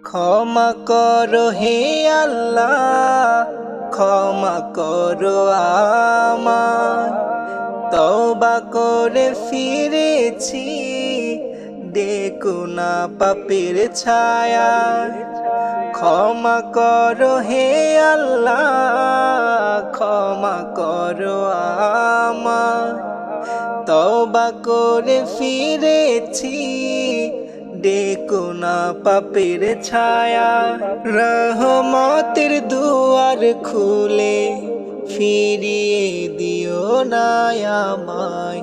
ক্ষমা করো হে আল্লাহ, ক্ষমা করো আমায়। তওবা করে ফিরেছি, দেখো না পাপের ছায়া। ক্ষমা করো হে আল্লাহ, ক্ষমা করো আমায়। তওবা করে ফিরেছি, দেখো না পাপের ছায়া। রহমতের দুয়ার খুলে ফিরিয়ে দিও না আমায়।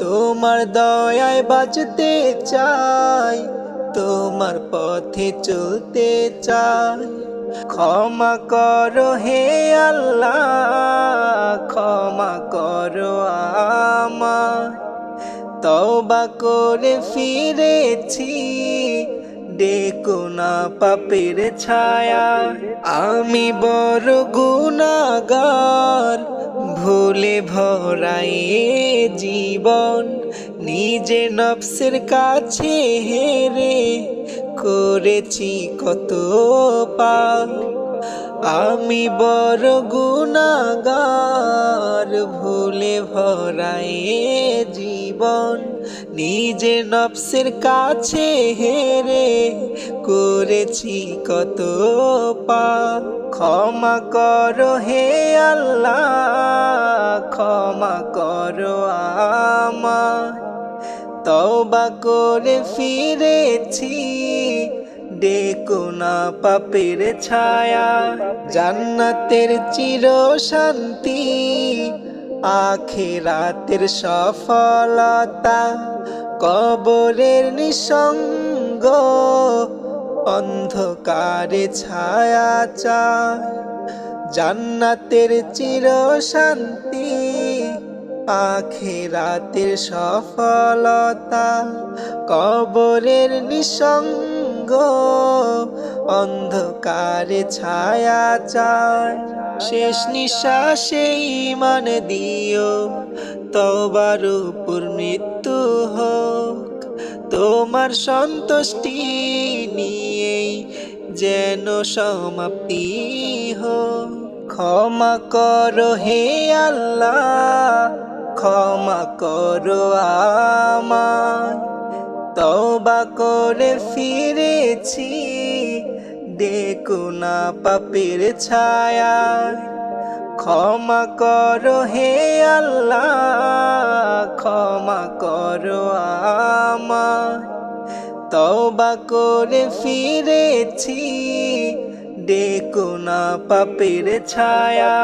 তোমার দয়ায় বাঁচতে চাই, তোমার পথে চলতে চাই। ক্ষমা করো হে আল্লাহ, ক্ষমা করো আমায়। তওবা করে ফিরেছি, দেখো না পাপের ছায়া। আমি বড় গুনাহগার, ভুলে ভরা এ জীবন। নিজে নফসের কাছে হেরে করেছি কত পাপ। আমি বড় গুনাহগার, ভুলে ভরা এ জীবন। নিজে নফসের কাছে হেরে করেছি কত পাপ। ক্ষমা করো হে আল্লাহ, ক্ষমা করো আমায়। তওবা করে ফিরেছি, দেখো না পাপের ছায়া। জান্নাতের চির শান্তি, আখিরাতের সফলতা। কবরের নিঃসঙ্গ, অন্ধকারে ছায়া চায়। জান্নাতের চির শান্তি, আখিরাতের সফলতা। কবরের নিঃসঙ্গ, অন্ধকারে ছায়া চায়। শেষ নিঃশ্বাসে ঈমান দিও, তওবার উপর মৃত্যু হোক। তোমার সন্তুষ্টি নিয়েই যেন সমাপ্তি হোক। ক্ষমা করো হে আল্লাহ, ক্ষমা করো আমায়। তওবা করে ফিরেছি, দেখো না পাপের ছায়া। ক্ষমা করো হে আল্লাহ, ক্ষমা করো আমায়। তওবা করে ফিরেছি, দেখো না পাপের ছায়া।